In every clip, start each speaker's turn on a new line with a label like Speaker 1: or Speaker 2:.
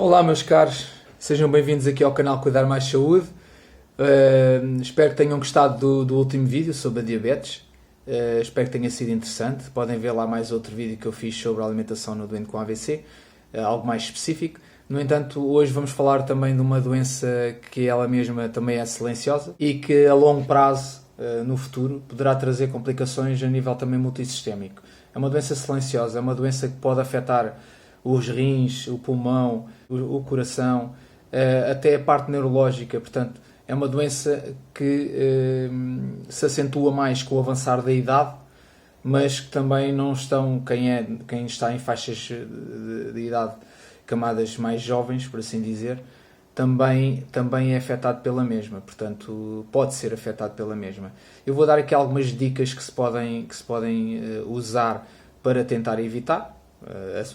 Speaker 1: Olá meus caros, sejam bem-vindos aqui ao canal Cuidar Mais Saúde. Espero que tenham gostado do último vídeo sobre a diabetes. Espero que tenha sido interessante. Podem ver lá mais outro vídeo que eu fiz sobre a alimentação no doente com AVC, algo mais específico. No entanto, hoje vamos falar também de uma doença que ela mesma também é silenciosa e que a longo prazo, no futuro, poderá trazer complicações a nível também multissistémico. É uma doença silenciosa, é uma doença que pode afetar os rins, o pulmão, o coração, até a parte neurológica. Portanto, é uma doença que se acentua mais com o avançar da idade, mas que também não estão, quem está em faixas de idade, camadas mais jovens, por assim dizer, também é afetado pela mesma. Portanto, pode ser afetado pela mesma. Eu vou dar aqui algumas dicas que se podem usar para tentar evitar.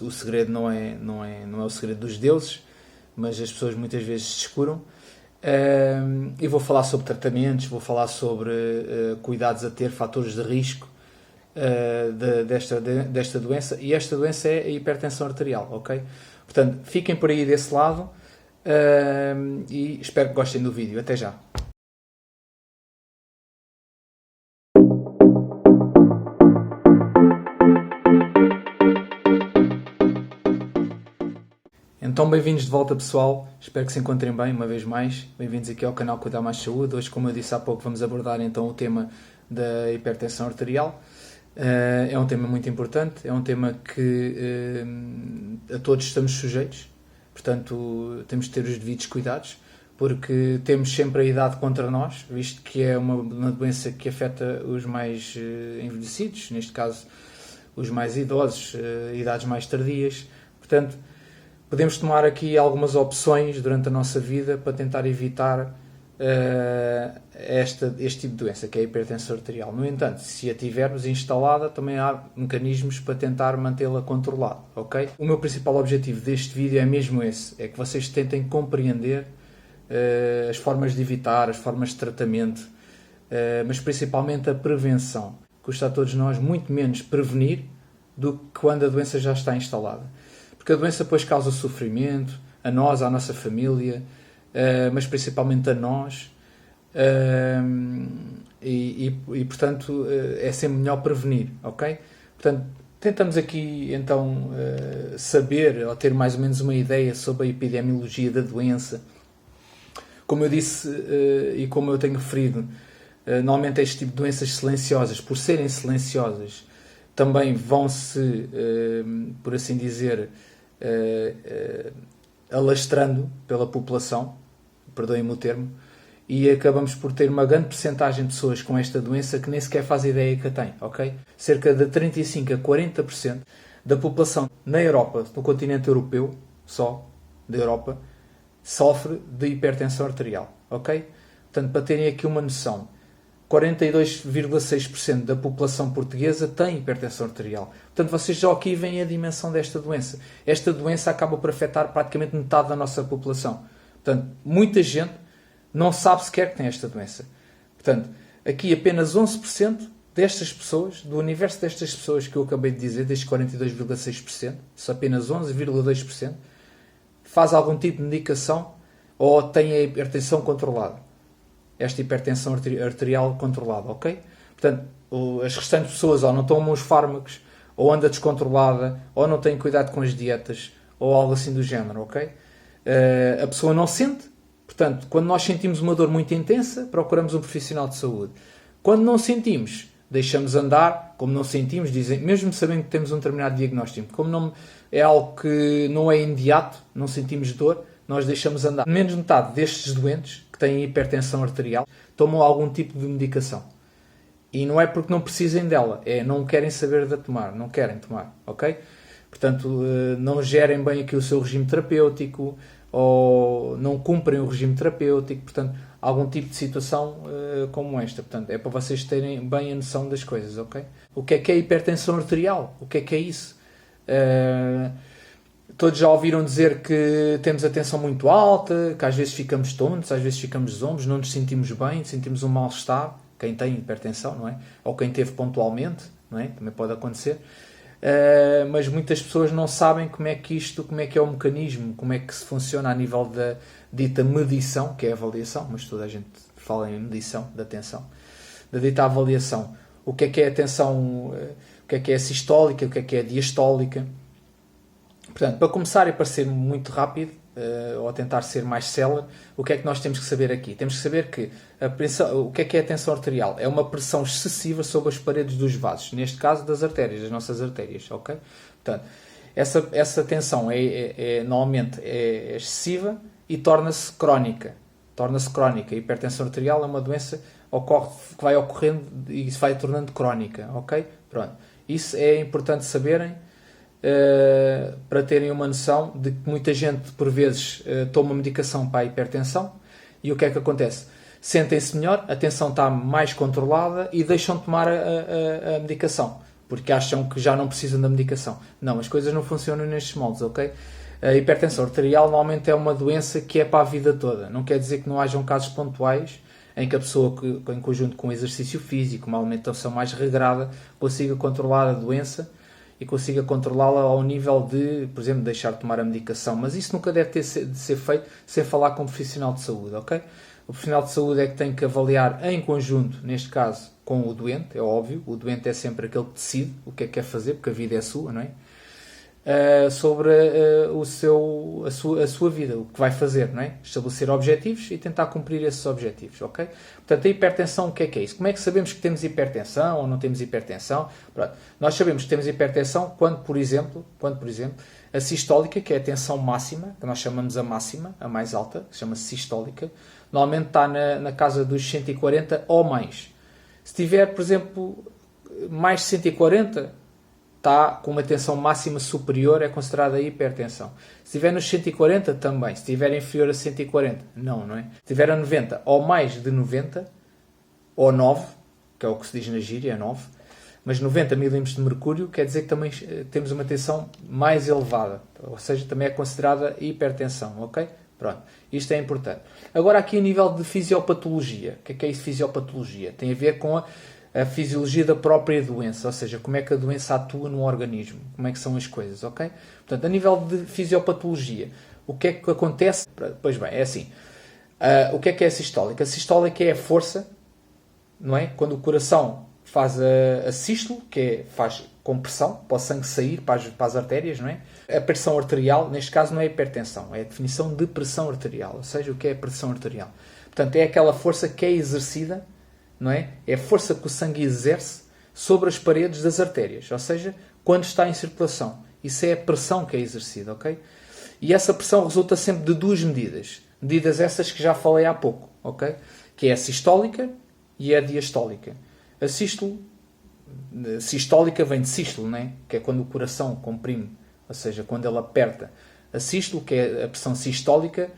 Speaker 1: O segredo não é o segredo dos deuses, mas as pessoas muitas vezes descuram. E vou falar sobre tratamentos, vou falar sobre cuidados a ter, fatores de risco desta doença. E esta doença é a hipertensão arterial, ok? Portanto, fiquem por aí desse lado e espero que gostem do vídeo. Até já! Então, bem-vindos de volta, pessoal. Espero que se encontrem bem, uma vez mais. Bem-vindos aqui ao canal Cuidar Mais Saúde. Hoje, como eu disse há pouco, vamos abordar então o tema da hipertensão arterial. É um tema muito importante, é um tema que a todos estamos sujeitos. Portanto, temos de ter os devidos cuidados, porque temos sempre a idade contra nós, visto que é uma doença que afeta os mais envelhecidos, neste caso, os mais idosos, idades mais tardias. Portanto, podemos tomar aqui algumas opções durante a nossa vida para tentar evitar este tipo de doença, que é a hipertensão arterial. No entanto, se a tivermos instalada, também há mecanismos para tentar mantê-la controlada, ok? O meu principal objetivo deste vídeo é mesmo esse, é que vocês tentem compreender as formas de evitar, as formas de tratamento, mas principalmente a prevenção. Custa a todos nós muito menos prevenir do que quando a doença já está instalada. Porque a doença depois causa sofrimento, a nós, à nossa família, mas principalmente a nós, portanto é sempre melhor prevenir, ok? Portanto, tentamos aqui então saber ou ter mais ou menos uma ideia sobre a epidemiologia da doença. Como eu disse e como eu tenho referido, normalmente este tipo de doenças silenciosas, por serem silenciosas, também vão-se, por assim dizer, alastrando pela população, perdoem-me o termo, e acabamos por ter uma grande percentagem de pessoas com esta doença que nem sequer faz ideia que a tem, ok? Cerca de 35% a 40% da população na Europa, no continente europeu, só da Europa, sofre de hipertensão arterial, ok? Portanto, para terem aqui uma noção, 42,6% da população portuguesa tem hipertensão arterial. Portanto, vocês já aqui veem a dimensão desta doença. Esta doença acaba por afetar praticamente metade da nossa população. Portanto, muita gente não sabe sequer que tem esta doença. Portanto, aqui apenas 11% destas pessoas, do universo destas pessoas que eu acabei de dizer, destes 42,6%, só apenas 11,2% faz algum tipo de medicação ou tem a hipertensão controlada. Esta hipertensão arterial controlada, ok? Portanto, as restantes pessoas ou não tomam os fármacos, ou anda descontrolada, ou não têm cuidado com as dietas, ou algo assim do género, ok? A pessoa não sente. Portanto, quando nós sentimos uma dor muito intensa, procuramos um profissional de saúde. Quando não sentimos, deixamos andar. Como não sentimos, dizem, mesmo sabendo que temos um determinado diagnóstico, como não é algo que não é imediato, não sentimos dor, nós deixamos andar. Menos de metade destes doentes que têm hipertensão arterial tomam algum tipo de medicação. E não é porque não precisem dela, é não querem saber de tomar, não querem tomar, ok? Portanto, não gerem bem aqui o seu regime terapêutico ou não cumprem o regime terapêutico, portanto, algum tipo de situação como esta. Portanto, é para vocês terem bem a noção das coisas, ok? O que é hipertensão arterial? O que é isso? Todos já ouviram dizer que temos a tensão muito alta, que às vezes ficamos tontos, às vezes ficamos zombos, não nos sentimos bem, sentimos um mal-estar, quem tem hipertensão, não é? Ou quem teve pontualmente, não é? Também pode acontecer. mas muitas pessoas não sabem como é que é o mecanismo, como é que se funciona a nível da dita medição, que é a avaliação, mas toda a gente fala em medição da tensão, da dita avaliação. O que é a tensão, o que é a sistólica, o que é a diastólica. Portanto, para começar e para ser muito rápido, ou tentar ser mais célere, o que é que nós temos que saber aqui? Temos que saber que o que é a tensão arterial? É uma pressão excessiva sobre as paredes dos vasos, neste caso das artérias, das nossas artérias, ok? Portanto, essa tensão normalmente é excessiva e torna-se crónica. A hipertensão arterial é uma doença que vai ocorrendo e se vai tornando crónica, ok? Pronto. Isso é importante saberem, para terem uma noção de que muita gente, por vezes, toma medicação para a hipertensão e o que é que acontece? Sentem-se melhor, a tensão está mais controlada e deixam de tomar a medicação, porque acham que já não precisam da medicação. Não, as coisas não funcionam nestes moldes, ok? A hipertensão arterial normalmente é uma doença que é para a vida toda. Não quer dizer que não hajam casos pontuais em que a pessoa, em conjunto com exercício físico, uma alimentação mais regrada, consiga controlar a doença e consiga controlá-la ao nível de, por exemplo, deixar de tomar a medicação. Mas isso nunca deve de ser feito sem falar com um profissional de saúde, ok? O profissional de saúde é que tem que avaliar em conjunto, neste caso, com o doente, é óbvio. O doente é sempre aquele que decide o que é que quer fazer, porque a vida é sua, não é? Sobre a sua vida, o que vai fazer, não é? Estabelecer objetivos e tentar cumprir esses objetivos, ok? Portanto, a hipertensão, o que é isso? Como é que sabemos que temos hipertensão ou não temos hipertensão? Pronto. Nós sabemos que temos hipertensão quando, por exemplo, a sistólica, que é a tensão máxima, que nós chamamos a máxima, a mais alta, que chama-se sistólica, normalmente está na casa dos 140 ou mais. Se tiver, por exemplo, mais de 140, está com uma tensão máxima superior, é considerada hipertensão. Se estiver nos 140, também. Se estiver inferior a 140, não é? Se estiver a 90 ou mais de 90, ou 9, que é o que se diz na gíria, 9, mas 90 milímetros de mercúrio quer dizer que também temos uma tensão mais elevada, ou seja, também é considerada hipertensão, ok? Pronto, isto é importante. Agora aqui a nível de fisiopatologia. O que é isso, fisiopatologia? Tem a ver com a fisiologia da própria doença, ou seja, como é que a doença atua no organismo, como é que são as coisas, ok? Portanto, a nível de fisiopatologia, o que é que acontece? Pois bem, é assim, o que é a sistólica? A sistólica é a força, não é? Quando o coração faz a sístole, faz compressão, para o sangue sair para as artérias, não é? A pressão arterial, neste caso, não é hipertensão, é a definição de pressão arterial, ou seja, o que é a pressão arterial? Portanto, é aquela força que é exercida, não é? É a força que o sangue exerce sobre as paredes das artérias, ou seja, quando está em circulação. Isso é a pressão que é exercida, ok? E essa pressão resulta sempre de duas medidas. Medidas essas que já falei há pouco, ok? Que é a sistólica e a diastólica. A sistólica vem de sístole, não é? Que é quando o coração comprime, ou seja, quando ele aperta. A sístole, que é a pressão sistólica,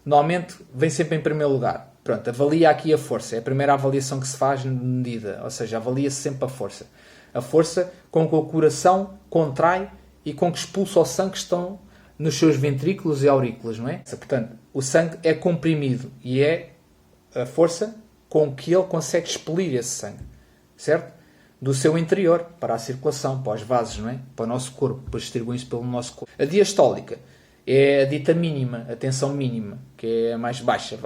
Speaker 1: normalmente vem sempre em primeiro lugar. Pronto, avalia aqui a força. É a primeira avaliação que se faz de medida. Ou seja, avalia-se sempre a força. A força com que o coração contrai e com que expulsa o sangue que estão nos seus ventrículos e aurículas, não é? Portanto, o sangue é comprimido e é a força com que ele consegue expelir esse sangue, certo? Do seu interior, para a circulação, para os vasos, não é? Para o nosso corpo, para distribuir-se pelo nosso corpo. A diastólica é a dita mínima, a tensão mínima, que é a mais baixa,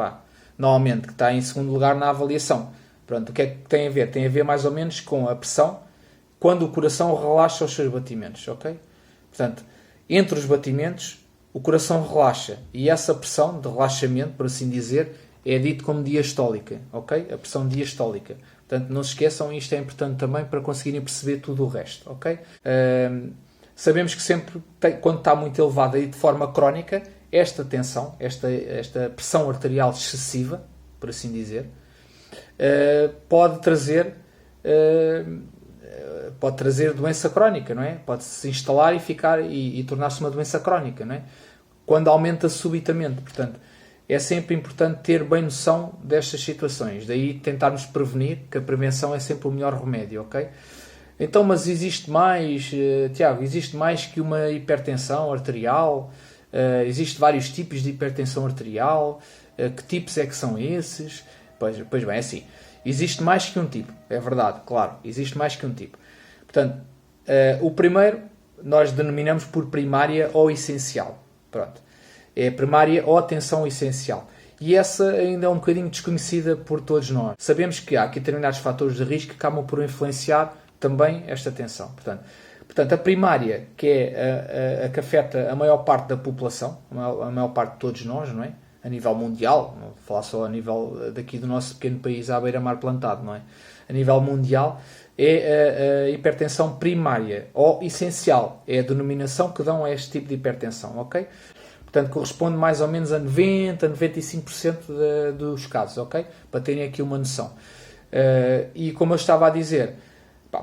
Speaker 1: normalmente, que está em segundo lugar na avaliação. Pronto, o que é que tem a ver? Tem a ver mais ou menos com a pressão quando o coração relaxa os seus batimentos, ok? Portanto, entre os batimentos, o coração relaxa e essa pressão de relaxamento, por assim dizer, é dito como diastólica, ok? A pressão diastólica. Portanto, não se esqueçam, isto é importante também para conseguirem perceber tudo o resto, ok? Sabemos que sempre, quando está muito elevada e de forma crónica, esta tensão, esta pressão arterial excessiva, por assim dizer, pode trazer doença crónica, não é? Pode se instalar e tornar-se uma doença crónica, não é? Quando aumenta subitamente. Portanto, é sempre importante ter bem noção destas situações. Daí tentarmos prevenir, que a prevenção é sempre o melhor remédio, ok? Então, mas existe mais, Tiago, existe mais que uma hipertensão arterial? Existem vários tipos de hipertensão arterial. Que tipos é que são esses? Pois bem, é assim. Existe mais que um tipo. É verdade, claro. Existe mais que um tipo. Portanto, O primeiro nós denominamos por primária ou essencial. Pronto. É a primária ou atenção essencial. E essa ainda é um bocadinho desconhecida por todos nós. Sabemos que há aqui determinados fatores de risco que acabam por influenciar também esta atenção. Portanto, a primária, que é a que afeta a maior parte da população, a maior parte de todos nós, não é? A nível mundial, não vou falar só a nível daqui do nosso pequeno país à beira-mar plantado, não é? A nível mundial, é a hipertensão primária ou essencial. É a denominação que dão a este tipo de hipertensão, ok? Portanto, corresponde mais ou menos a 90, 95% dos casos, ok? Para terem aqui uma noção. E como eu estava a dizer,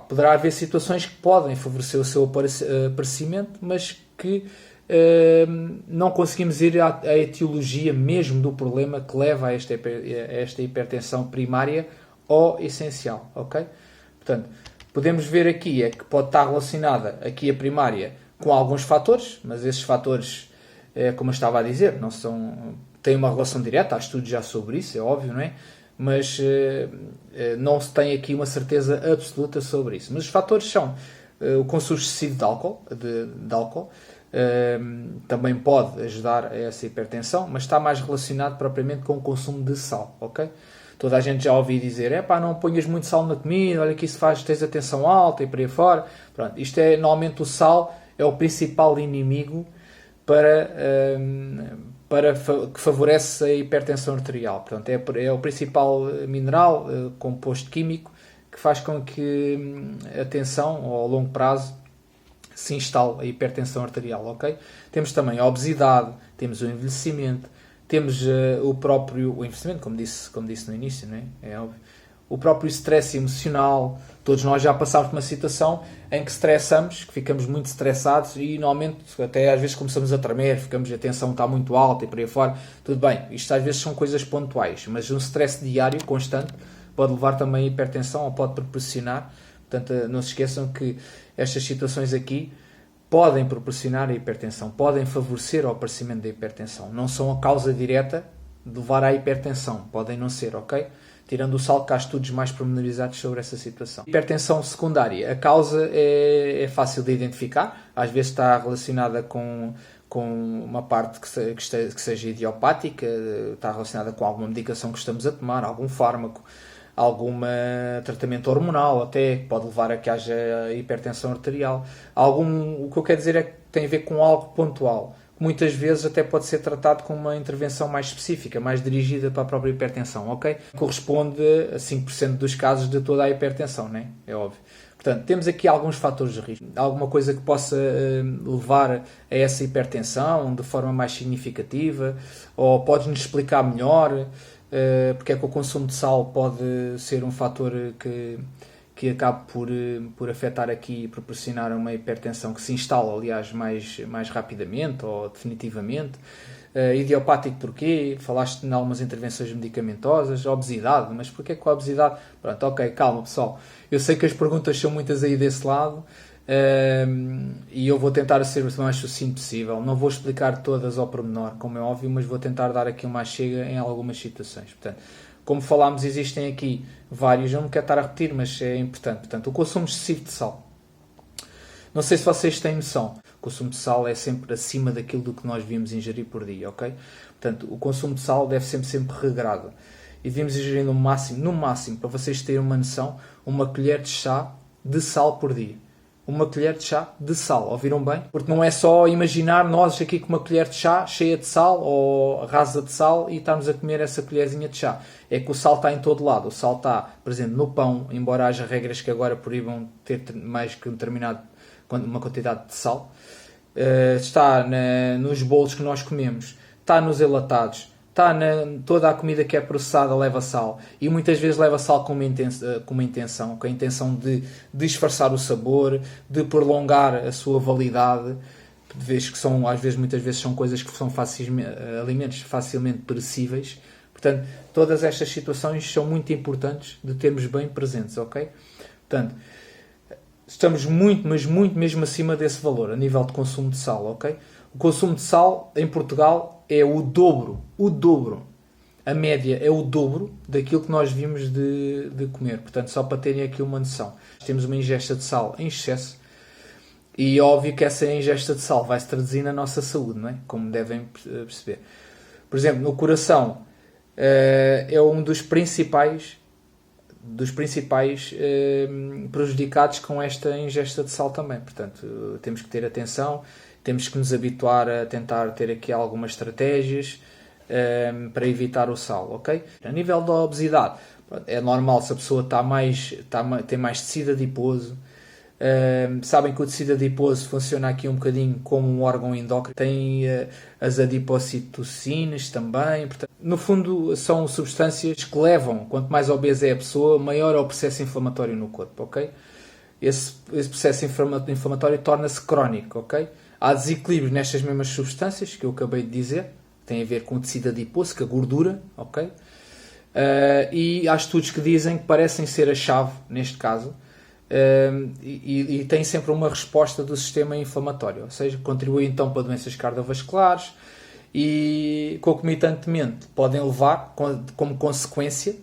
Speaker 1: poderá haver situações que podem favorecer o seu aparecimento, mas que não conseguimos ir à etiologia mesmo do problema que leva a esta hipertensão primária ou essencial, ok? Portanto, podemos ver aqui é que pode estar relacionada aqui a primária com alguns fatores, mas esses fatores, como eu estava a dizer, têm uma relação direta, há estudos já sobre isso, é óbvio, não é? Mas não se tem aqui uma certeza absoluta sobre isso. Mas os fatores são o consumo excessivo de álcool, também pode ajudar a essa hipertensão, mas está mais relacionado propriamente com o consumo de sal, ok? Toda a gente já ouviu dizer, não ponhas muito sal na comida, olha que isso tens a tensão alta e por aí fora. Pronto, normalmente o sal é o principal inimigo que favorece a hipertensão arterial. Portanto, é o principal mineral, composto químico, que faz com que a tensão, ao longo prazo, se instale a hipertensão arterial, ok? Temos também a obesidade, temos o envelhecimento, temos o envelhecimento, como disse no início, não é? É óbvio. O próprio stress emocional. Todos nós já passámos por uma situação em que estressamos, que ficamos muito estressados e normalmente até às vezes começamos a tremer, a tensão está muito alta e por aí fora. Tudo bem, isto às vezes são coisas pontuais, mas um stress diário, constante, pode levar também a hipertensão ou pode proporcionar. Portanto, não se esqueçam que estas situações aqui podem proporcionar a hipertensão, podem favorecer o aparecimento da hipertensão. Não são a causa direta de levar à hipertensão, podem não ser, ok? Tirando o sal, que há estudos mais pormenorizados sobre essa situação. Hipertensão secundária. A causa é fácil de identificar. Às vezes está relacionada com uma parte que seja idiopática, está relacionada com alguma medicação que estamos a tomar, algum fármaco, algum tratamento hormonal, até que pode levar a que haja hipertensão arterial. O que eu quero dizer é que tem a ver com algo pontual. Muitas vezes até pode ser tratado com uma intervenção mais específica, mais dirigida para a própria hipertensão, ok? Corresponde a 5% dos casos de toda a hipertensão, né? É óbvio. Portanto, temos aqui alguns fatores de risco. Alguma coisa que possa levar a essa hipertensão de forma mais significativa, ou podes-nos explicar melhor porque é que o consumo de sal pode ser um fator que acabe por afetar aqui e proporcionar uma hipertensão que se instala, aliás, mais rapidamente ou definitivamente. Idiopático porquê? Falaste em algumas intervenções medicamentosas. Obesidade, mas porquê com a obesidade? Pronto, ok, calma pessoal. Eu sei que as perguntas são muitas aí desse lado e eu vou tentar ser o mais sucinto possível. Não vou explicar todas ao pormenor, como é óbvio, mas vou tentar dar aqui uma chega em algumas situações. Portanto, como falámos, existem aqui vários, eu não quero estar a repetir, mas é importante. Portanto, o consumo excessivo de sal. Não sei se vocês têm noção, o consumo de sal é sempre acima daquilo do que nós devíamos ingerir por dia, ok? Portanto, o consumo de sal deve sempre regrado. E devíamos ingerir no máximo, para vocês terem uma noção, uma colher de chá de sal por dia. Uma colher de chá de sal, ouviram bem? Porque não é só imaginar nós aqui com uma colher de chá cheia de sal ou rasa de sal e estarmos a comer essa colherzinha de chá. É que o sal está em todo lado. O sal está, por exemplo, no pão, embora haja regras que agora proíbam ter mais que uma quantidade de sal. Está nos bolos que nós comemos, está nos enlatados, está toda a comida que é processada leva sal e muitas vezes leva sal com uma intenção de disfarçar o sabor, de prolongar a sua validade, vez que muitas vezes são coisas que são alimentos facilmente perecíveis. Portanto, todas estas situações são muito importantes de termos bem presentes, ok? Portanto, estamos muito, mas muito mesmo acima desse valor a nível de consumo de sal, ok? O consumo de sal em Portugal é o dobro. A média é o dobro daquilo que nós vimos de comer. Portanto, só para terem aqui uma noção. Temos uma ingesta de sal em excesso. E óbvio que essa ingesta de sal vai se traduzir na nossa saúde, não é? Como devem perceber. Por exemplo, no coração é um dos principais prejudicados com esta ingesta de sal também. Portanto, temos que ter atenção, temos que nos habituar a tentar ter aqui algumas estratégias para evitar o sal, ok? A nível da obesidade, é normal se a pessoa tem mais tecido adiposo. Sabem que o tecido adiposo funciona aqui um bocadinho como um órgão endócrino, tem as adipocitocinas também, portanto, no fundo são substâncias que levam, quanto mais obesa é a pessoa, maior é o processo inflamatório no corpo, ok? Esse processo inflamatório torna-se crónico, ok? Há desequilíbrios nestas mesmas substâncias que eu acabei de dizer, tem a ver com o tecido adiposo, com a gordura, ok? E há estudos que dizem que parecem ser a chave, neste caso, e tem sempre uma resposta do sistema inflamatório, ou seja, contribui então para doenças cardiovasculares e concomitantemente podem levar, como consequência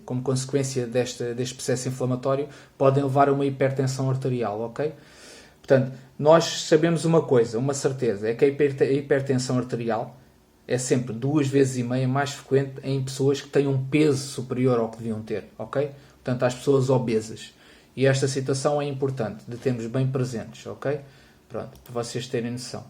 Speaker 1: deste processo inflamatório, podem levar a uma hipertensão arterial, ok? Portanto, nós sabemos uma coisa, uma certeza, é que a hipertensão arterial é sempre 2,5 vezes mais frequente em pessoas que têm um peso superior ao que deviam ter, ok? Portanto, às pessoas obesas. E esta situação é importante de termos bem presentes, ok? Pronto, para vocês terem noção.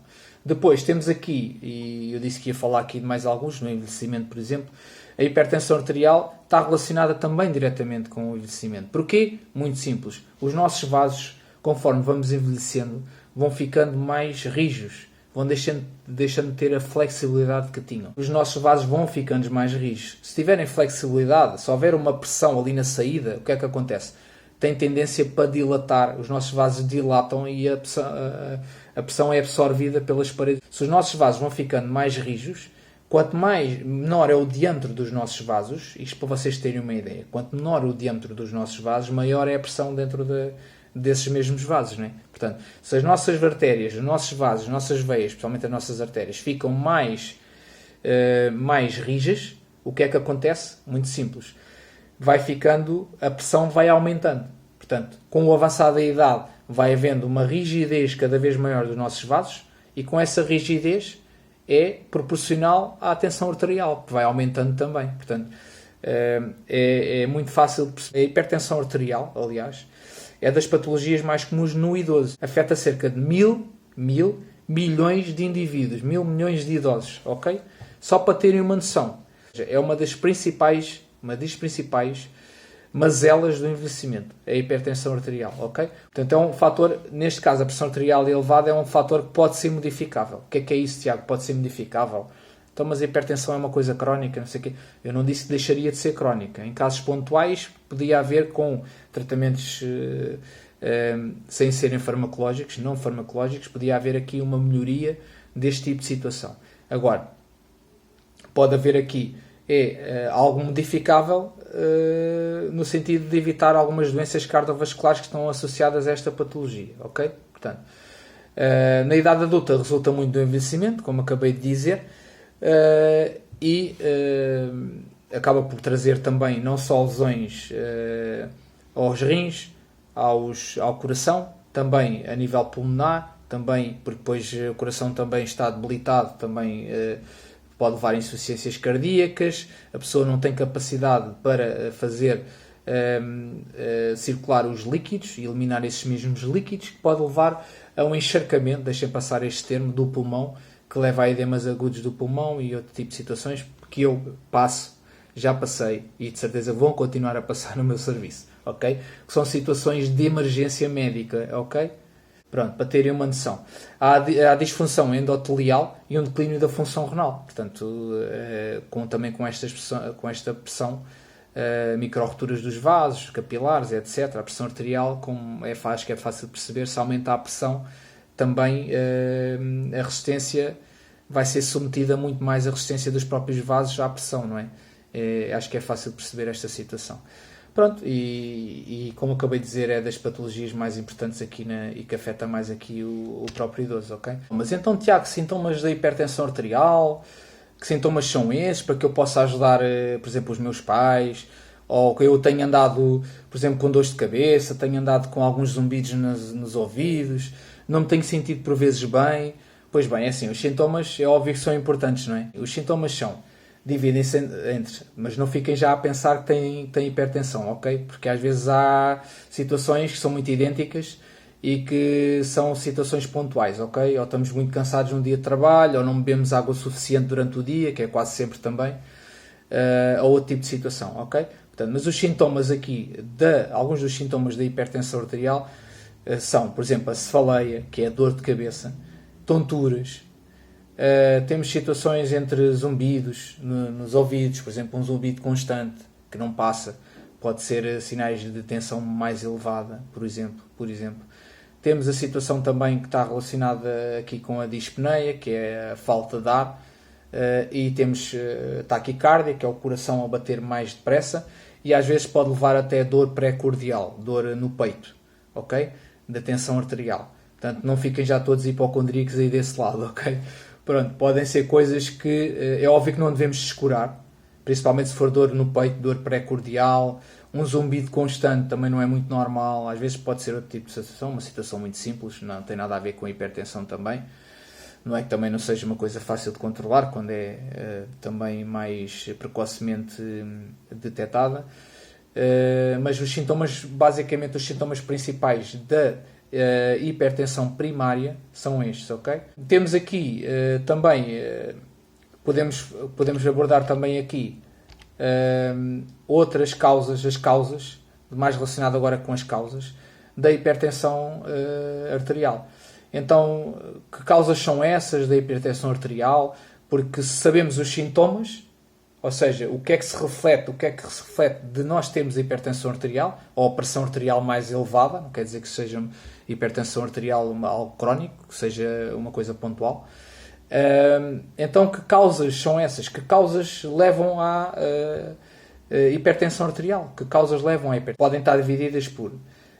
Speaker 1: Depois temos aqui, e eu disse que ia falar aqui de mais alguns, no envelhecimento, por exemplo, a hipertensão arterial está relacionada também diretamente com o envelhecimento. Porquê? Muito simples. Os nossos vasos, conforme vamos envelhecendo, vão ficando mais rijos, vão deixando de ter a flexibilidade que tinham. Os nossos vasos vão ficando mais rijos. Se tiverem flexibilidade, se houver uma pressão ali na saída, o que é que acontece? Tem tendência para dilatar, os nossos vasos dilatam e a pressão é absorvida pelas paredes. Se os nossos vasos vão ficando mais rijos, quanto menor é o diâmetro dos nossos vasos, isto para vocês terem uma ideia, quanto menor o diâmetro dos nossos vasos, maior é a pressão dentro desses mesmos vasos, não é? Portanto, se as nossas artérias, os nossos vasos, as nossas veias, especialmente as nossas artérias, ficam mais rijas, o que é que acontece? Muito simples. A pressão vai aumentando. Portanto, com o avançar da idade, vai havendo uma rigidez cada vez maior dos nossos vasos e com essa rigidez é proporcional à tensão arterial, que vai aumentando também. Portanto, é muito fácil perceber. A hipertensão arterial, aliás, é das patologias mais comuns no idoso. Afeta cerca de mil milhões de indivíduos, 1.000 milhões de idosos, ok? Só para terem uma noção. É uma das principais mazelas do envelhecimento, a hipertensão arterial, ok? Portanto, é um fator, neste caso a pressão arterial elevada é um fator que pode ser modificável. O que é isso, Tiago? Pode ser modificável? Então, mas a hipertensão é uma coisa crónica, não sei o quê. Eu não disse que deixaria de ser crónica. Em casos pontuais, podia haver com tratamentos sem serem farmacológicos, não farmacológicos, podia haver aqui uma melhoria deste tipo de situação. Agora, pode haver aqui algo modificável no sentido de evitar algumas doenças cardiovasculares que estão associadas a esta patologia, ok? Portanto, na idade adulta resulta muito do envelhecimento, como acabei de dizer, e acaba por trazer também não só lesões aos rins, ao coração, também a nível pulmonar, também porque depois o coração também está debilitado, também pode levar a insuficiências cardíacas, a pessoa não tem capacidade para fazer circular os líquidos e eliminar esses mesmos líquidos, que pode levar a um encharcamento, deixem passar este termo, do pulmão, que leva a edemas agudos do pulmão e outro tipo de situações que eu já passei e de certeza vão continuar a passar no meu serviço, ok? Que são situações de emergência médica, ok? Pronto, para terem uma noção. Há disfunção endotelial e um declínio da função renal. Portanto, também com esta pressão, micro-roturas dos vasos, capilares, etc. A pressão arterial, acho que é fácil de perceber, se aumenta a pressão, também a resistência vai ser submetida muito mais à resistência dos próprios vasos à pressão, não é? Acho que é fácil de perceber esta situação. Pronto, e como acabei de dizer, é das patologias mais importantes aqui e que afeta mais aqui o próprio idoso, ok? Mas então, Tiago, sintomas da hipertensão arterial, que sintomas são esses, para que eu possa ajudar, por exemplo, os meus pais, ou que eu tenho andado, por exemplo, com dores de cabeça, tenho andado com alguns zumbidos nos ouvidos, não me tenho sentido por vezes bem. Pois bem, é assim, os sintomas é óbvio que são importantes, não é? Os sintomas dividem-se entre, mas não fiquem já a pensar que têm hipertensão, ok? Porque às vezes há situações que são muito idênticas e que são situações pontuais, ok? Ou estamos muito cansados num dia de trabalho, ou não bebemos água suficiente durante o dia, que é quase sempre também, ou outro tipo de situação, ok? Portanto, mas os sintomas aqui, alguns dos sintomas da hipertensão arterial são, por exemplo, a cefaleia, que é a dor de cabeça, tonturas, temos situações entre zumbidos nos ouvidos, por exemplo, um zumbido constante que não passa, pode ser sinais de tensão mais elevada, por exemplo. Temos a situação também que está relacionada aqui com a dispneia, que é a falta de ar, e temos taquicardia, que é o coração a bater mais depressa, e às vezes pode levar até dor pré-cordial, dor no peito, ok? Da tensão arterial. Portanto, não fiquem já todos hipocondríacos aí desse lado, ok? Pronto, podem ser coisas que é óbvio que não devemos descurar, principalmente se for dor no peito, dor pré-cordial, um zumbido constante também não é muito normal, às vezes pode ser outro tipo de situação, uma situação muito simples, não tem nada a ver com a hipertensão também. Não é que também não seja uma coisa fácil de controlar quando é também mais precocemente detectada, mas os sintomas, basicamente os sintomas principais da hipertensão primária são estes, ok? Temos aqui também, podemos abordar também aqui outras causas, as causas, mais relacionado agora com as causas da hipertensão arterial. Então, que causas são essas da hipertensão arterial? Porque se sabemos os sintomas, ou seja, o que é que se reflete de nós termos hipertensão arterial, ou a pressão arterial mais elevada, não quer dizer que seja hipertensão arterial algo crónico, que seja uma coisa pontual. Então, que causas são essas? Que causas levam à hipertensão arterial? Que causas levam à hipertensão? Podem estar divididas por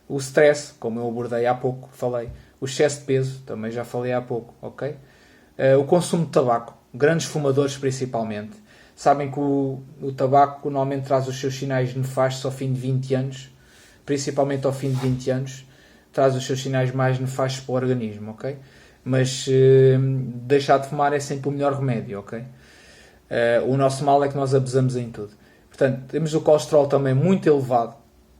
Speaker 1: o stress, como eu abordei há pouco, falei. O excesso de peso, também já falei há pouco, ok? O consumo de tabaco, grandes fumadores principalmente. Sabem que o tabaco normalmente traz os seus sinais nefastos ao fim de 20 anos, principalmente ao fim de 20 anos, traz os seus sinais mais nefastos para o organismo, ok? Mas deixar de fumar é sempre o melhor remédio, ok? O nosso mal é que nós abusamos em tudo. Portanto, temos o colesterol também muito elevado,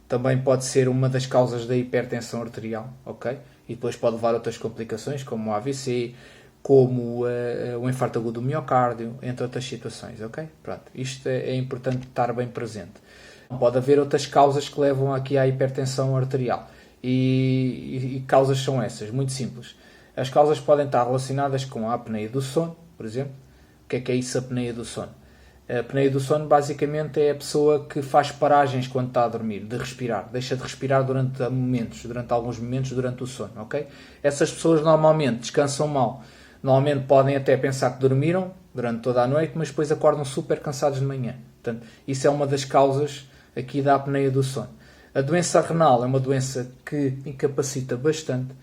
Speaker 1: também pode ser uma das causas da hipertensão arterial, ok? E depois pode levar a outras complicações, como o AVC, como o infarto agudo do miocárdio, entre outras situações, ok? Pronto, isto é importante estar bem presente. Pode haver outras causas que levam aqui à hipertensão arterial. E causas são essas, muito simples. As causas podem estar relacionadas com a apneia do sono, por exemplo. O que é isso, a apneia do sono? A apneia do sono basicamente é a pessoa que faz paragens quando está a dormir, de respirar, deixa de respirar durante alguns momentos durante o sono, ok? Essas pessoas normalmente descansam mal, normalmente podem até pensar que dormiram durante toda a noite, mas depois acordam super cansados de manhã. Portanto, isso é uma das causas aqui da apneia do sono. A doença renal é uma doença que incapacita bastante,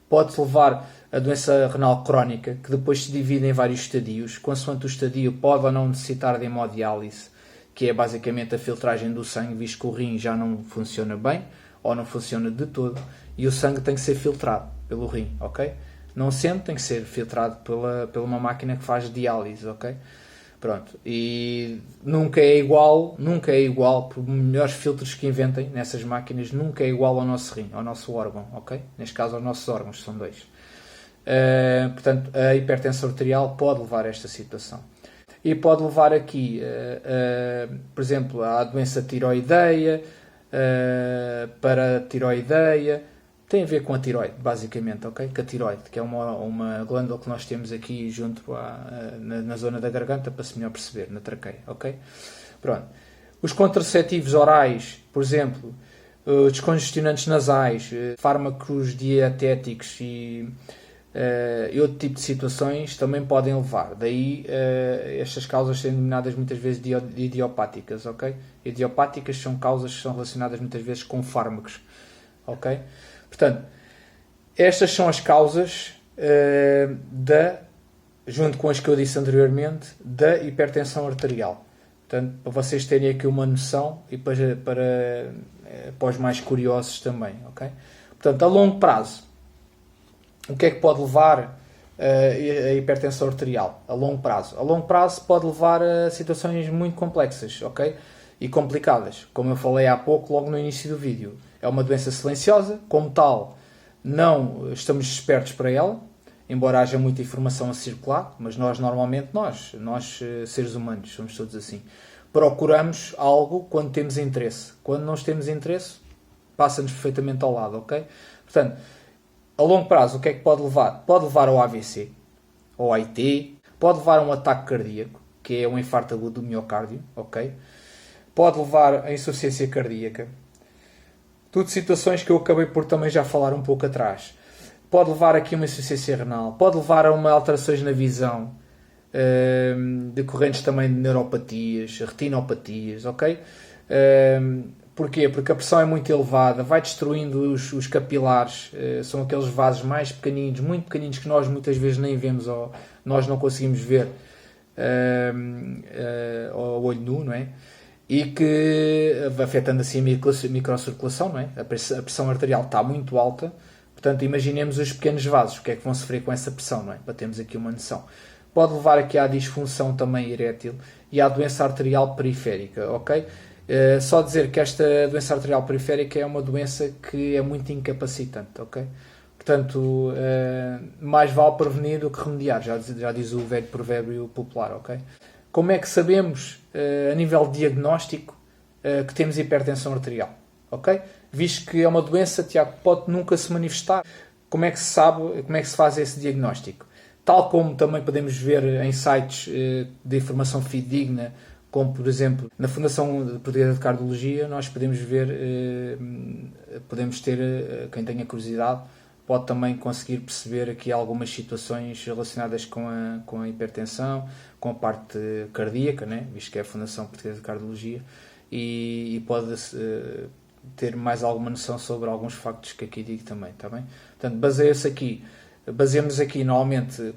Speaker 1: pode levar a doença renal crónica, que depois se divide em vários estadios. Consoante o estadio, pode ou não necessitar de hemodiálise, que é basicamente a filtragem do sangue, visto que o rim já não funciona bem, ou não funciona de todo, e o sangue tem que ser filtrado pelo rim, ok? Não sempre tem que ser filtrado pela uma máquina que faz diálise, ok? Pronto, e nunca é igual, por melhores filtros que inventem nessas máquinas, nunca é igual ao nosso rim, ao nosso órgão, ok? Neste caso, aos nossos órgãos, são dois. Portanto, a hipertensão arterial pode levar a esta situação. E pode levar aqui, por exemplo, à doença tiroideia, paratiroideia, tem a ver com a tiroide, basicamente, ok? Com a tiroide, que é uma glândula que nós temos aqui junto na zona da garganta, para se melhor perceber, na traqueia, ok? Pronto. Os contraceptivos orais, por exemplo, descongestionantes nasais, fármacos dietéticos e outro tipo de situações também podem levar. Daí estas causas serem denominadas muitas vezes de idiopáticas, ok? Idiopáticas são causas que são relacionadas muitas vezes com fármacos, ok? Portanto, estas são as causas junto com as que eu disse anteriormente, da hipertensão arterial. Portanto, para vocês terem aqui uma noção e para os mais curiosos também, ok? Portanto, a longo prazo, o que é que pode levar a hipertensão arterial a longo prazo? A longo prazo pode levar a situações muito complexas, ok? E complicadas, como eu falei há pouco, logo no início do vídeo. É uma doença silenciosa, como tal, não estamos espertos para ela, embora haja muita informação a circular, mas normalmente nós seres humanos, somos todos assim. Procuramos algo quando temos interesse. Quando não temos interesse, passa-nos perfeitamente ao lado, ok? Portanto, a longo prazo, o que é que pode levar? Pode levar ao AVC, ao AIT, pode levar a um ataque cardíaco, que é um infarto agudo do miocárdio, ok? Pode levar a insuficiência cardíaca. Tudo situações que eu acabei por também já falar um pouco atrás. Pode levar aqui a uma insuficiência renal, pode levar a uma alterações na visão, decorrentes também de neuropatias, retinopatias, ok? Porquê? Porque a pressão é muito elevada, vai destruindo os capilares, são aqueles vasos mais pequeninos, muito pequeninos, que nós muitas vezes nem vemos ou nós não conseguimos ver ao olho nu, não é? E que afetando assim a microcirculação, não é? A pressão arterial está muito alta, portanto imaginemos os pequenos vasos, o que é que vão sofrer com essa pressão, não é? Para termos aqui uma noção. Pode levar aqui à disfunção também erétil e à doença arterial periférica, ok? Só dizer que esta doença arterial periférica é uma doença que é muito incapacitante, ok? Portanto, mais vale prevenir do que remediar, já diz o velho provérbio popular, ok? Como é que sabemos, a nível diagnóstico, que temos hipertensão arterial, ok? Visto que é uma doença, Tiago, pode nunca se manifestar, como é que se sabe, como é que se faz esse diagnóstico? Tal como também podemos ver em sites de informação fidedigna, como por exemplo na Fundação Portuguesa de Cardiologia, nós podemos ver, podemos ter, quem tenha curiosidade, pode também conseguir perceber aqui algumas situações relacionadas com a hipertensão, com a parte cardíaca, né? Visto que é a Fundação Portuguesa de Cardiologia, e pode ter mais alguma noção sobre alguns factos que aqui digo também, está bem? Portanto, baseamos aqui normalmente,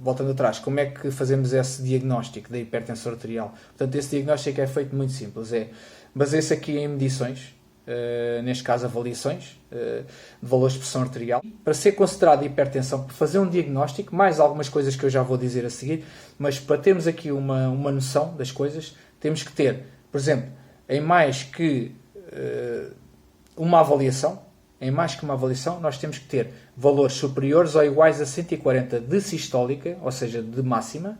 Speaker 1: voltando atrás, como é que fazemos esse diagnóstico da hipertensão arterial. Portanto, esse diagnóstico é feito muito simples, baseia-se aqui em medições, neste caso avaliações de valores de pressão arterial, para ser considerado hipertensão, para fazer um diagnóstico, mais algumas coisas que eu já vou dizer a seguir, mas para termos aqui uma noção das coisas, temos que ter, por exemplo, em mais que uma avaliação, nós temos que ter valores superiores ou iguais a 140 de sistólica, ou seja, de máxima,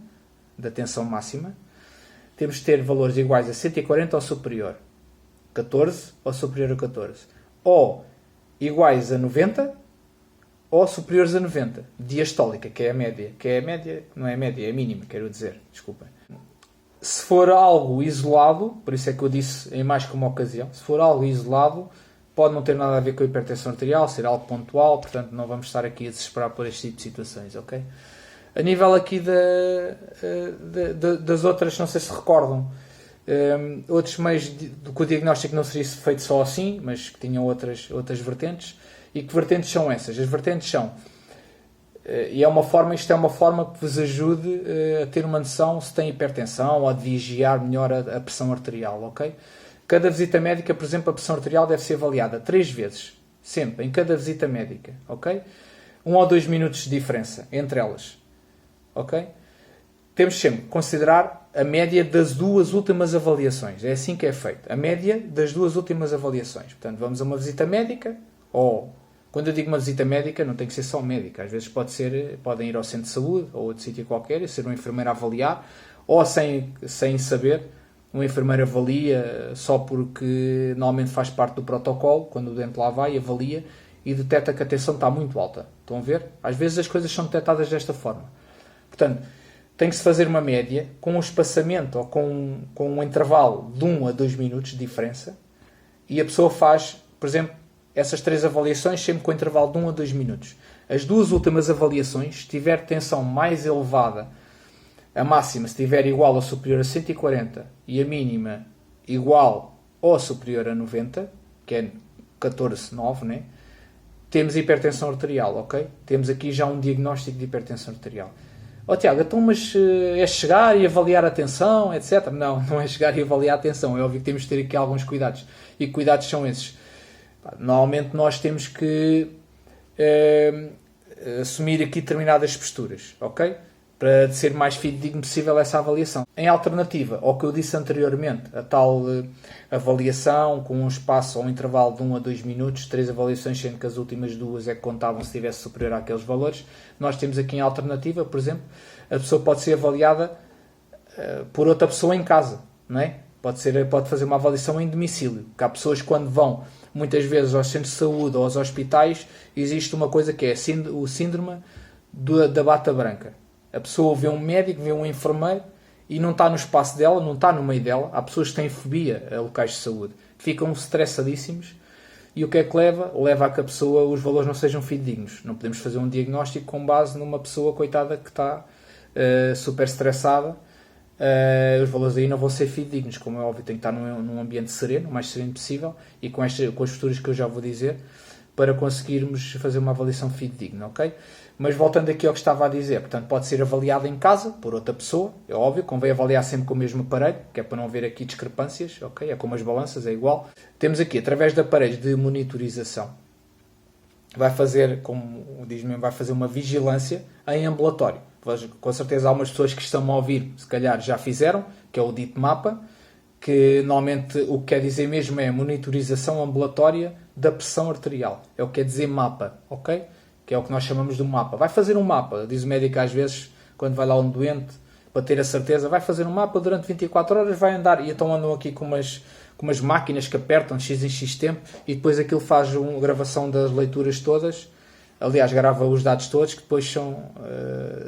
Speaker 1: da tensão máxima. Temos que ter valores iguais a 140 ou superior. 14 ou superior a 14. Ou iguais a 90 ou superiores a 90. Diastólica, que é a média. Não é a média, é a mínima, quero dizer. Desculpem. Se for algo isolado, por isso é que eu disse em mais que uma ocasião, se for algo isolado, pode não ter nada a ver com a hipertensão arterial, ser algo pontual, portanto não vamos estar aqui a desesperar por este tipo de situações, ok? A nível aqui das outras, não sei se recordam, outros meios que o diagnóstico não seria feito só assim, mas que tinham outras vertentes. E que vertentes são essas? As vertentes são, isto é uma forma que vos ajude a ter uma noção se tem hipertensão ou a vigiar melhor a pressão arterial, ok? Cada visita médica, por exemplo, a pressão arterial deve ser avaliada 3 vezes, sempre, em cada visita médica, ok? 1 ou 2 minutos de diferença entre elas, ok? Temos sempre que considerar a média das 2 últimas avaliações, é assim que é feito, a média das 2 últimas avaliações. Portanto, vamos a uma visita médica, ou, quando eu digo uma visita médica, não tem que ser só médica, às vezes podem ir ao centro de saúde, ou outro sítio qualquer, e ser um enfermeiro a avaliar, ou sem saber, um enfermeiro avalia só porque normalmente faz parte do protocolo, quando o doente lá vai, avalia e detecta que a tensão está muito alta. Estão a ver? Às vezes as coisas são detectadas desta forma. Portanto, tem que se fazer uma média com um espaçamento ou com um intervalo de 1 a 2 minutos de diferença, e a pessoa faz, por exemplo, essas 3 avaliações sempre com intervalo de 1 a 2 minutos. As 2 últimas avaliações, se tiver tensão mais elevada, a máxima se estiver igual ou superior a 140 e a mínima igual ou superior a 90, que é 14,9, né? Temos hipertensão arterial, ok? Temos aqui já um diagnóstico de hipertensão arterial. Tiago, então mas é chegar e avaliar a tensão, etc. Não é chegar e avaliar a tensão. É óbvio que temos que ter aqui alguns cuidados. E que cuidados são esses? Normalmente nós temos que assumir aqui determinadas posturas, ok? Para ser mais fidedigno possível essa avaliação. Em alternativa ao que eu disse anteriormente, a tal avaliação com um espaço ou um intervalo de 1 a 2 minutos, 3 avaliações, sendo que as últimas 2 é que contavam se estivesse superior àqueles valores, nós temos aqui em alternativa, por exemplo, a pessoa pode ser avaliada por outra pessoa em casa, não é? Pode fazer uma avaliação em domicílio, que há pessoas que quando vão muitas vezes aos centros de saúde ou aos hospitais, existe uma coisa que é o síndrome da bata branca. A pessoa vê um médico, vê um enfermeiro e não está no espaço dela, não está no meio dela. Há pessoas que têm fobia a locais de saúde, ficam estressadíssimos e o que é que leva? Leva a que a pessoa, os valores não sejam fidedignos. Não podemos fazer um diagnóstico com base numa pessoa, coitada, que está super estressada. Os valores aí não vão ser fidedignos, como é óbvio, tem que estar num ambiente sereno, o mais sereno possível, e com as posturas que eu já vou dizer, para conseguirmos fazer uma avaliação fidedigna, ok? Mas voltando aqui ao que estava a dizer, portanto, pode ser avaliado em casa por outra pessoa, é óbvio, convém avaliar sempre com o mesmo aparelho, que é para não haver aqui discrepâncias, ok? É como as balanças, é igual. Temos aqui, através de aparelhos de monitorização, vai fazer, como diz mesmo, vai fazer uma vigilância em ambulatório. Com certeza há umas pessoas que estão a ouvir, se calhar já fizeram, que é o dito MAPA, que normalmente o que quer dizer mesmo é monitorização ambulatória da pressão arterial. É o que quer dizer MAPA, ok? Que é o que nós chamamos de um mapa. Vai fazer um mapa, diz o médico às vezes, quando vai lá um doente, para ter a certeza, vai fazer um mapa durante 24 horas, vai andar, e então andam aqui com umas máquinas que apertam X em X tempo, e depois aquilo faz uma gravação das leituras todas, aliás, grava os dados todos, que depois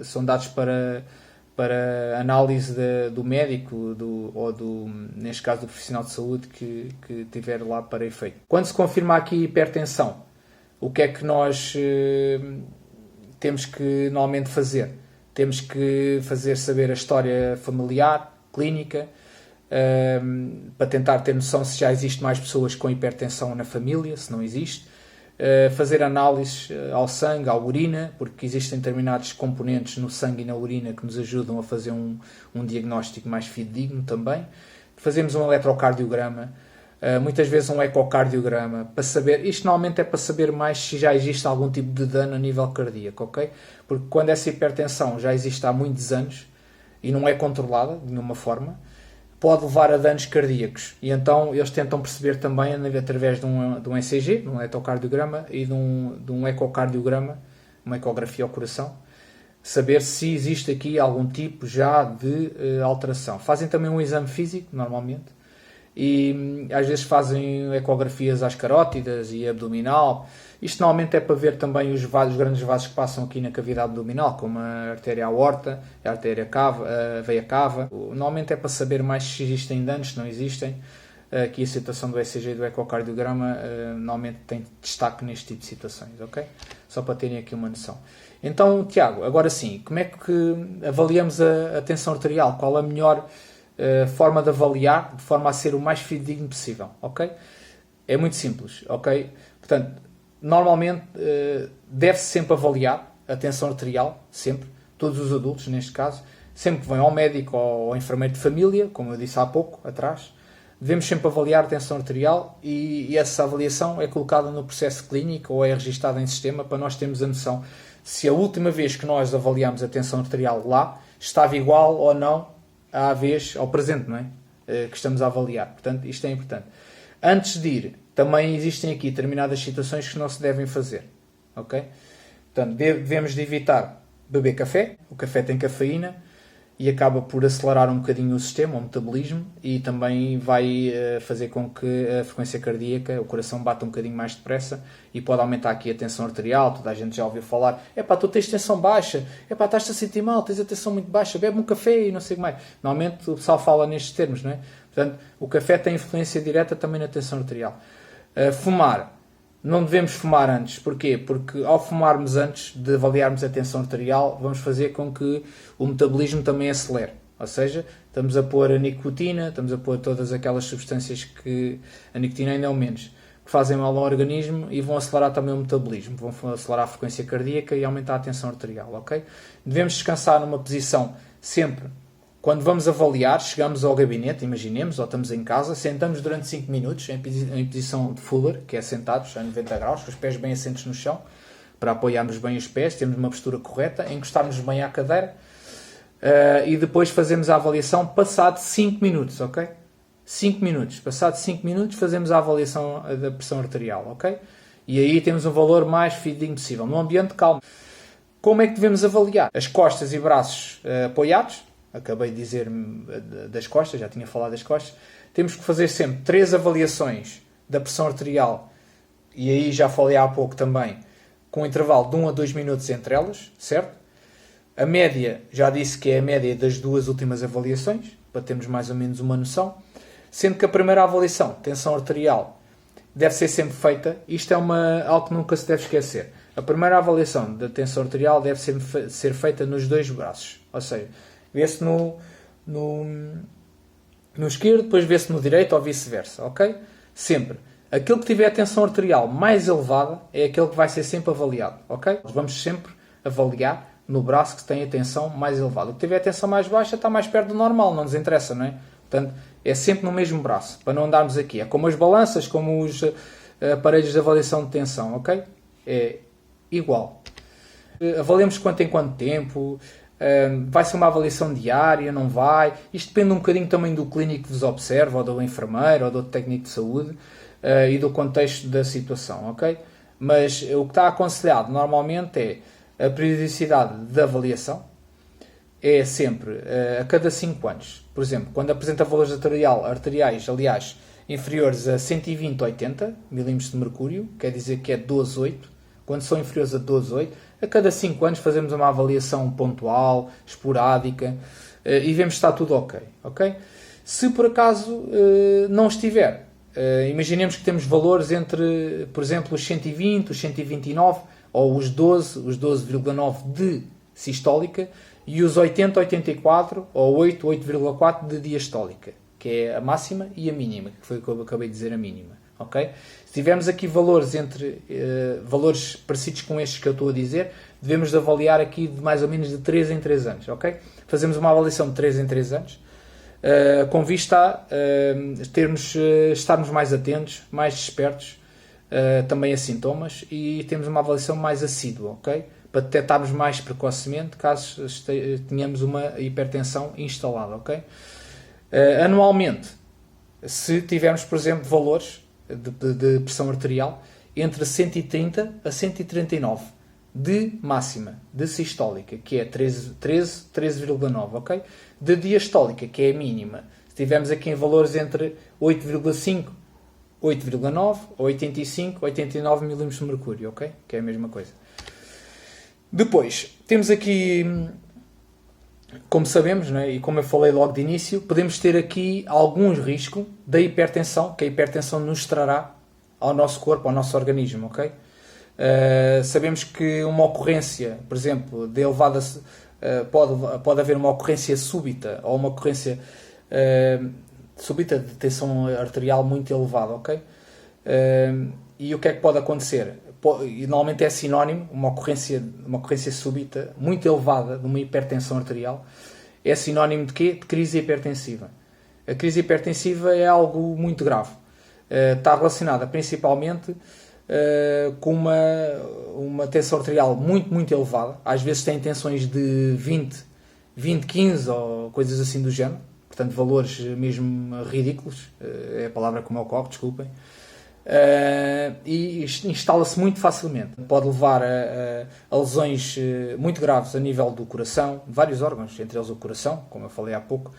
Speaker 1: são dados para análise do médico, neste caso do profissional de saúde, que tiver lá para efeito. Quando se confirma aqui hipertensão, o que é que nós temos que normalmente fazer? Temos que fazer saber a história familiar, clínica, para tentar ter noção se já existe mais pessoas com hipertensão na família, se não existe. Fazer análises ao sangue, à urina, porque existem determinados componentes no sangue e na urina que nos ajudam a fazer um diagnóstico mais fidedigno também. Fazemos um eletrocardiograma, muitas vezes um ecocardiograma, para saber, isto normalmente é para saber mais se já existe algum tipo de dano a nível cardíaco, ok? Porque quando essa hipertensão já existe há muitos anos e não é controlada de nenhuma forma, pode levar a danos cardíacos. E então eles tentam perceber também através de um ECG, de um eletrocardiograma e de um ecocardiograma, uma ecografia ao coração, saber se existe aqui algum tipo já de alteração. Fazem também um exame físico, normalmente, e às vezes fazem ecografias às carótidas e abdominal. Isto normalmente é para ver também os grandes vasos que passam aqui na cavidade abdominal, como a artéria aorta, a artéria cava, a veia cava. Normalmente é para saber mais se existem danos, se não existem. Aqui a situação do ECG e do ecocardiograma normalmente tem destaque neste tipo de situações, ok? Só para terem aqui uma noção. Então, Tiago, agora sim, como é que avaliamos a tensão arterial? Qual a melhor forma de avaliar, de forma a ser o mais fidedigno possível, ok? É muito simples, ok? Portanto, normalmente deve-se sempre avaliar a tensão arterial, sempre, todos os adultos neste caso, sempre que vão ao médico ou ao enfermeiro de família, como eu disse há pouco atrás, devemos sempre avaliar a tensão arterial e essa avaliação é colocada no processo clínico ou é registada em sistema para nós termos a noção se a última vez que nós avaliamos a tensão arterial lá estava igual ou não à vez, ao presente, não é? Que estamos a avaliar. Portanto, isto é importante. Antes de ir, também existem aqui determinadas situações que não se devem fazer, ok? Portanto, devemos de evitar beber café. O café tem cafeína e acaba por acelerar um bocadinho o sistema, o metabolismo, e também vai fazer com que a frequência cardíaca, o coração bata um bocadinho mais depressa e pode aumentar aqui a tensão arterial. Toda a gente já ouviu falar, tu tens tensão baixa, estás-te a sentir mal, tens a tensão muito baixa, bebe um café e não sei o que mais. Normalmente o pessoal fala nestes termos, não é? Portanto, o café tem influência direta também na tensão arterial. Fumar. Não devemos fumar antes. Porquê? Porque ao fumarmos antes de avaliarmos a tensão arterial, vamos fazer com que o metabolismo também acelere. Ou seja, estamos a pôr a nicotina, estamos a pôr todas aquelas substâncias que a nicotina ainda é o menos, que fazem mal ao organismo e vão acelerar também o metabolismo, vão acelerar a frequência cardíaca e aumentar a tensão arterial, ok? Devemos descansar numa posição sempre. Quando vamos avaliar, chegamos ao gabinete, imaginemos, ou estamos em casa, sentamos durante 5 minutos em posição de Fuller, que é sentados a 90 graus, com os pés bem assentos no chão, para apoiarmos bem os pés, termos uma postura correta, encostarmos bem à cadeira e depois fazemos a avaliação passado 5 minutos, ok? 5 minutos. Passado 5 minutos fazemos a avaliação da pressão arterial, ok? E aí temos um valor mais fidedigno possível, num ambiente calmo. Como é que devemos avaliar? As costas e braços apoiados. Acabei de dizer das costas, já tinha falado das costas. Temos que fazer sempre 3 avaliações da pressão arterial, e aí já falei há pouco também, com um intervalo de 1 a 2 minutos entre elas, certo? A média, já disse que é a média das 2 últimas avaliações, para termos mais ou menos uma noção. Sendo que a primeira avaliação, tensão arterial, deve ser sempre feita. Isto é algo que nunca se deve esquecer. A primeira avaliação da tensão arterial deve sempre ser feita nos 2 braços. Ou seja, vê-se no esquerdo, depois vê-se no direito ou vice-versa, ok? Sempre. Aquele que tiver a tensão arterial mais elevada é aquele que vai ser sempre avaliado, ok? Nós vamos sempre avaliar no braço que tem a tensão mais elevada. O que tiver a tensão mais baixa está mais perto do normal, não nos interessa, não é? Portanto, é sempre no mesmo braço, para não andarmos aqui. É como as balanças, como os aparelhos de avaliação de tensão, ok? É igual. Avaliamos quanto em quanto tempo, vai ser uma avaliação diária, não vai? Isto depende um bocadinho também do clínico que vos observa, ou do enfermeiro, ou do técnico de saúde, e do contexto da situação, ok? Mas o que está aconselhado normalmente é a periodicidade da avaliação, é sempre a cada 5 anos. Por exemplo, quando apresenta valores arteriais, aliás, inferiores a 120/80 milímetros de mercúrio, quer dizer que é 12/8, quando são inferiores a 12/8, a cada 5 anos fazemos uma avaliação pontual, esporádica, e vemos se está tudo ok, ok? Se por acaso não estiver, imaginemos que temos valores entre, por exemplo, os 120, os 129, ou os 12,9 de sistólica, e os 80/84 ou 8,4 de diastólica, que é a máxima e a mínima, que foi o que eu acabei de dizer, a mínima. Okay? Se tivermos aqui valores valores parecidos com estes que eu estou a dizer, devemos de avaliar aqui de mais ou menos de 3 em 3 anos. Okay? Fazemos uma avaliação de 3 em 3 anos, com vista a estarmos mais atentos, mais despertos também a sintomas, e temos uma avaliação mais assídua, ok? Para detectarmos mais precocemente caso tenhamos uma hipertensão instalada, ok? Anualmente, se tivermos, por exemplo, valores de pressão arterial entre 130 a 139 de máxima, de sistólica, que é 13,9, ok? De diastólica, que é a mínima. Se tivermos aqui em valores entre 8,5, 8,9 ou 85, 89 milímetros de mercúrio, ok? Que é a mesma coisa. Depois, temos aqui, como sabemos, não é? E como eu falei logo de início, podemos ter aqui alguns riscos da hipertensão, que a hipertensão nos trará ao nosso corpo, ao nosso organismo, ok? Sabemos que uma ocorrência, por exemplo, de elevada, pode haver uma ocorrência súbita ou uma ocorrência súbita de tensão arterial muito elevada, ok? E o que é que pode acontecer? E normalmente é sinónimo, uma ocorrência súbita muito elevada de uma hipertensão arterial, é sinónimo de quê? De crise hipertensiva. A crise hipertensiva é algo muito grave. Está relacionada principalmente com uma tensão arterial muito, muito elevada. Às vezes tem tensões de 20, 15 ou coisas assim do género. Portanto, valores mesmo ridículos. É a palavra que me ocorre, desculpem. E instala-se muito facilmente. Pode levar a lesões muito graves a nível do coração, vários órgãos, entre eles o coração, como eu falei há pouco,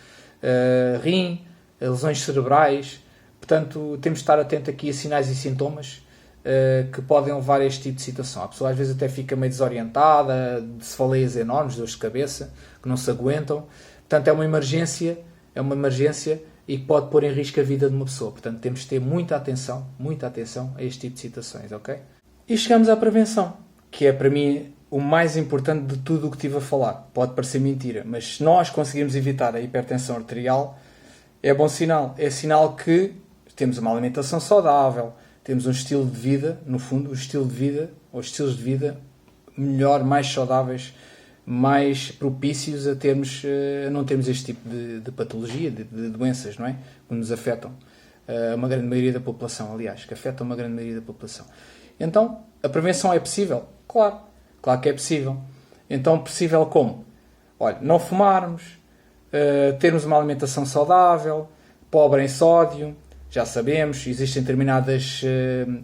Speaker 1: rim, lesões cerebrais. Portanto, temos de estar atento aqui a sinais e sintomas que podem levar a este tipo de situação. A pessoa às vezes até fica meio desorientada, cefaleias enormes, dores de cabeça, que não se aguentam. Portanto, é uma emergência e que pode pôr em risco a vida de uma pessoa. Portanto, temos de ter muita atenção a este tipo de situações, ok? E chegamos à prevenção, que é para mim o mais importante de tudo o que estive a falar. Pode parecer mentira, mas se nós conseguirmos evitar a hipertensão arterial, é bom sinal. É sinal que temos uma alimentação saudável, temos um estilo de vida, no fundo, um estilo de vida, ou estilos de vida melhor, mais saudáveis, mais propícios a não termos este tipo de patologia, de doenças, não é? Que nos afetam uma grande maioria da população, aliás, que afetam uma grande maioria da população. Então, A prevenção é possível? Claro, claro que é possível. Então, possível como? Olha, não fumarmos, termos uma alimentação saudável, pobre em sódio, já sabemos, existem determinadas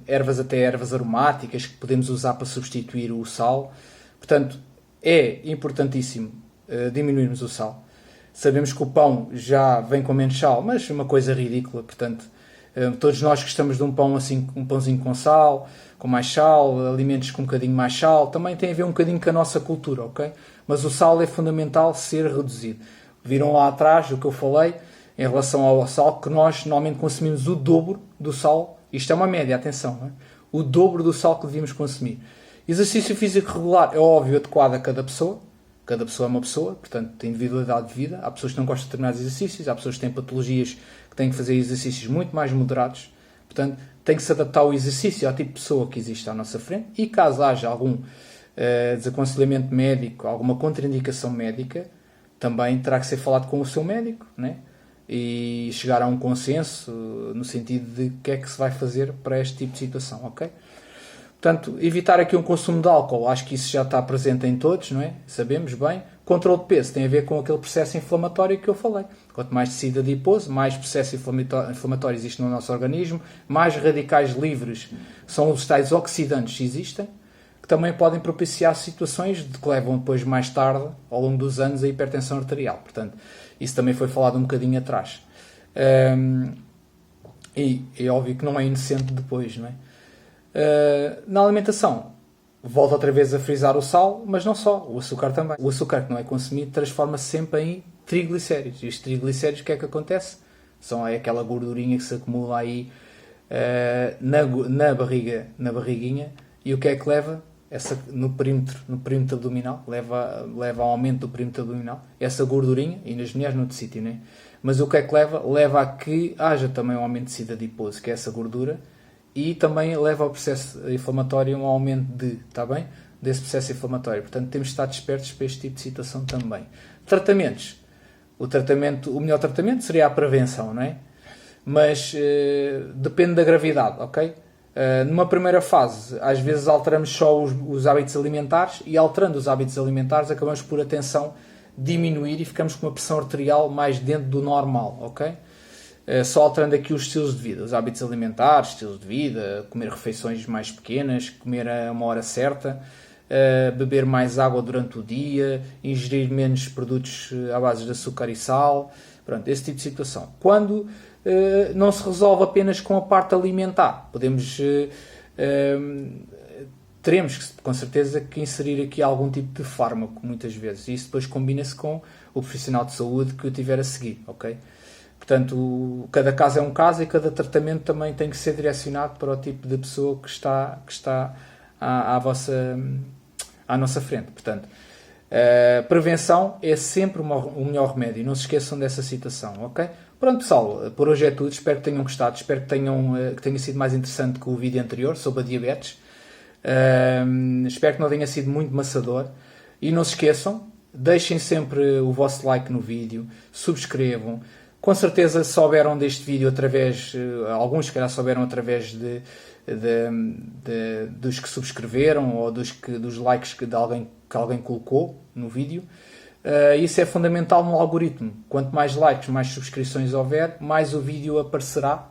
Speaker 1: ervas, até ervas aromáticas, que podemos usar para substituir o sal. Portanto, é importantíssimo diminuirmos o sal. Sabemos que o pão já vem com menos sal, mas uma coisa ridícula. Portanto, todos nós gostamos de um pão assim, um pãozinho com sal, com mais sal, alimentos com um bocadinho mais sal. Também tem a ver um bocadinho com a nossa cultura, ok? Mas o sal é fundamental ser reduzido. Viram lá atrás o que eu falei em relação ao sal, que nós normalmente consumimos o dobro do sal. Isto é uma média, atenção, não é? O dobro do sal que devíamos consumir. Exercício físico regular é óbvio adequado a cada pessoa. Cada pessoa é uma pessoa, portanto tem individualidade de vida. Há pessoas que não gostam de determinados exercícios, há pessoas que têm patologias que têm que fazer exercícios muito mais moderados. Portanto, tem que se adaptar o exercício ao tipo de pessoa que existe à nossa frente. E caso haja algum desaconselhamento médico, alguma contraindicação médica, também terá que ser falado com o seu médico, né? E chegar a um consenso no sentido de o que é que se vai fazer para este tipo de situação, ok? Portanto, evitar aqui um consumo de álcool, acho que isso já está presente em todos, não é? Sabemos bem. Controle de peso tem a ver com aquele processo inflamatório que eu falei. Quanto mais tecido adiposo, mais processo inflamatório existe no nosso organismo, mais radicais livres são os tais oxidantes que existem, que também podem propiciar situações de que levam depois, mais tarde, ao longo dos anos, a hipertensão arterial. Portanto, isso também foi falado um bocadinho atrás. E é óbvio que não é inocente depois, não é? Na alimentação, volto outra vez a frisar o sal, mas não só, o açúcar também. O açúcar que não é consumido transforma-se sempre em triglicéridos. E os triglicéridos, o que é que acontece? É aquela gordurinha que se acumula aí na barriguinha, e o que é que leva? No perímetro abdominal, leva ao aumento do perímetro abdominal, essa gordurinha, e nas mulheres noutro sítio, né? Mas o que é que leva? Leva a que haja também um aumento de tecido adiposo, que é essa gordura, e também leva ao processo inflamatório um aumento desse processo inflamatório. Portanto, temos de estar despertos para este tipo de situação também. Tratamentos. O melhor tratamento seria a prevenção, não é? Mas depende da gravidade, ok? Numa primeira fase, às vezes alteramos só os hábitos alimentares, e alterando os hábitos alimentares acabamos por a tensão diminuir e ficamos com uma pressão arterial mais dentro do normal, ok? Só alterando aqui os estilos de vida, os hábitos alimentares, estilos de vida, comer refeições mais pequenas, comer a uma hora certa, beber mais água durante o dia, ingerir menos produtos à base de açúcar e sal, pronto, esse tipo de situação. Quando não se resolve apenas com a parte alimentar, teremos com certeza que inserir aqui algum tipo de fármaco, muitas vezes, e isso depois combina-se com o profissional de saúde que eu tiver a seguir, ok? Portanto, cada caso é um caso e cada tratamento também tem que ser direcionado para o tipo de pessoa que está à nossa frente. Portanto, prevenção é sempre o melhor remédio. Não se esqueçam dessa situação, ok? Pronto, pessoal, por hoje é tudo. Espero que tenham gostado. Espero que tenha sido mais interessante que o vídeo anterior sobre a diabetes. Espero que não tenha sido muito maçador. E não se esqueçam, deixem sempre o vosso like no vídeo, subscrevam. Com certeza souberam deste vídeo alguns se calhar souberam através dos que subscreveram ou dos likes que alguém colocou no vídeo. Isso é fundamental no algoritmo. Quanto mais likes, mais subscrições houver, mais o vídeo aparecerá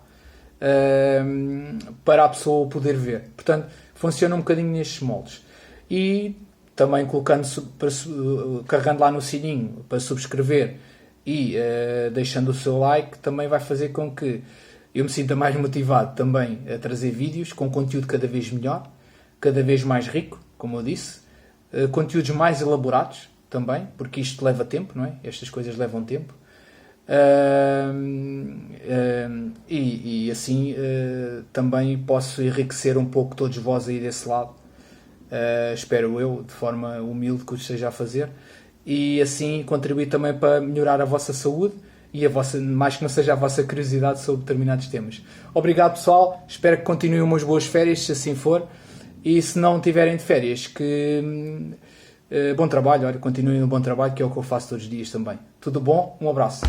Speaker 1: para a pessoa poder ver. Portanto, funciona um bocadinho nestes moldes. E também carregando lá no sininho para subscrever e deixando o seu like, também vai fazer com que eu me sinta mais motivado também a trazer vídeos com conteúdo cada vez melhor, cada vez mais rico, como eu disse, conteúdos mais elaborados também, porque isto leva tempo, não é? Estas coisas levam tempo. E assim também posso enriquecer um pouco todos vós aí desse lado, espero eu, de forma humilde que o esteja a fazer, e assim contribuir também para melhorar a vossa saúde e mais que não seja a vossa curiosidade sobre determinados temas. Obrigado, pessoal, espero que continuem umas boas férias, se assim for, e se não tiverem de férias, bom trabalho, continuem no bom trabalho, que é o que eu faço todos os dias também. Tudo bom? Um abraço.